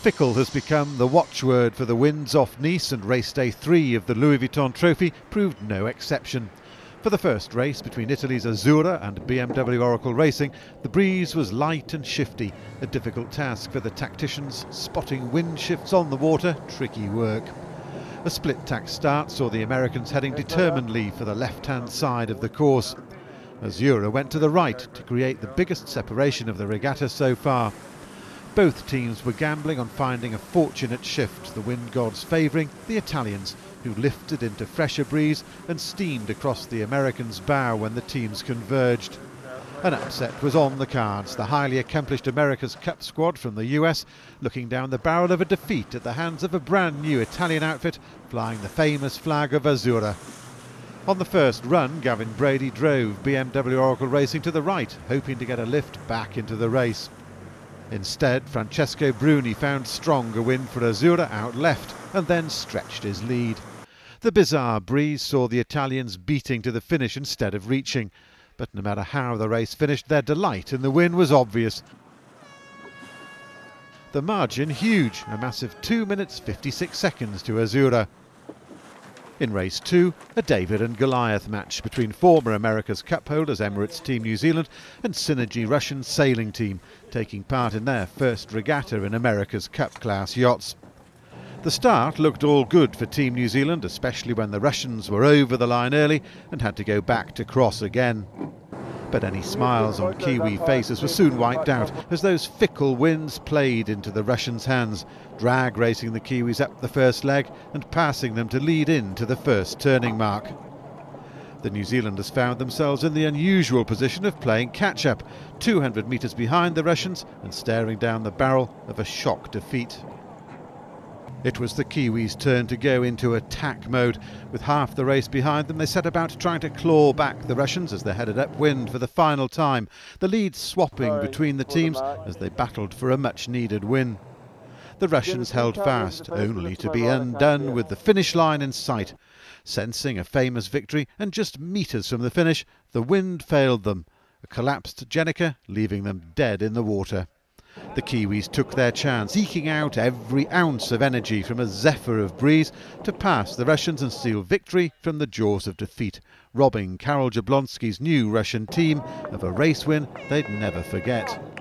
Fickle has become the watchword for the wins off Nice, and race day 3 of the Louis Vuitton Trophy proved no exception. For the first race between Italy's Azzurra and BMW Oracle Racing, the breeze was light and shifty, a difficult task for the tacticians, spotting wind shifts on the water, tricky work. A split-tack start saw the Americans heading determinedly for the left-hand side of the course. Azzurra went to the right to create the biggest separation of the regatta so far. Both teams were gambling on finding a fortunate shift, the wind gods favouring the Italians, who lifted into fresher breeze and steamed across the Americans' bow when the teams converged. An upset was on the cards, the highly accomplished America's Cup squad from the US looking down the barrel of a defeat at the hands of a brand new Italian outfit flying the famous flag of Azzurra. On the first run, Gavin Brady drove BMW Oracle Racing to the right, hoping to get a lift back into the race. Instead, Francesco Bruni found stronger wind for Azzurra out left and then stretched his lead. The bizarre breeze saw the Italians beating to the finish instead of reaching, but no matter how the race finished, their delight in the win was obvious. The margin huge, a massive 2 minutes 56 seconds to Azzurra. In race 2, a David and Goliath match between former America's Cup holders Emirates Team New Zealand and Synergy Russian sailing team, taking part in their first regatta in America's Cup class yachts. The start looked all good for Team New Zealand, especially when the Russians were over the line early and had to go back to cross again. But any smiles on Kiwi faces were soon wiped out as those fickle winds played into the Russians' hands, drag racing the Kiwis up the first leg and passing them to lead into the first turning mark. The New Zealanders found themselves in the unusual position of playing catch-up, 200 metres behind the Russians and staring down the barrel of a shock defeat. It was the Kiwis' turn to go into attack mode. With half the race behind them, they set about trying to claw back the Russians as they headed upwind for the final time, the lead swapping between the teams as they battled for a much-needed win. The Russians held fast, only to be undone with the finish line in sight. Sensing a famous victory and just metres from the finish, the wind failed them, a collapsed Jenica leaving them dead in the water. The Kiwis took their chance, eking out every ounce of energy from a zephyr of breeze to pass the Russians and steal victory from the jaws of defeat, robbing Karol Jablonski's new Russian team of a race win they'd never forget.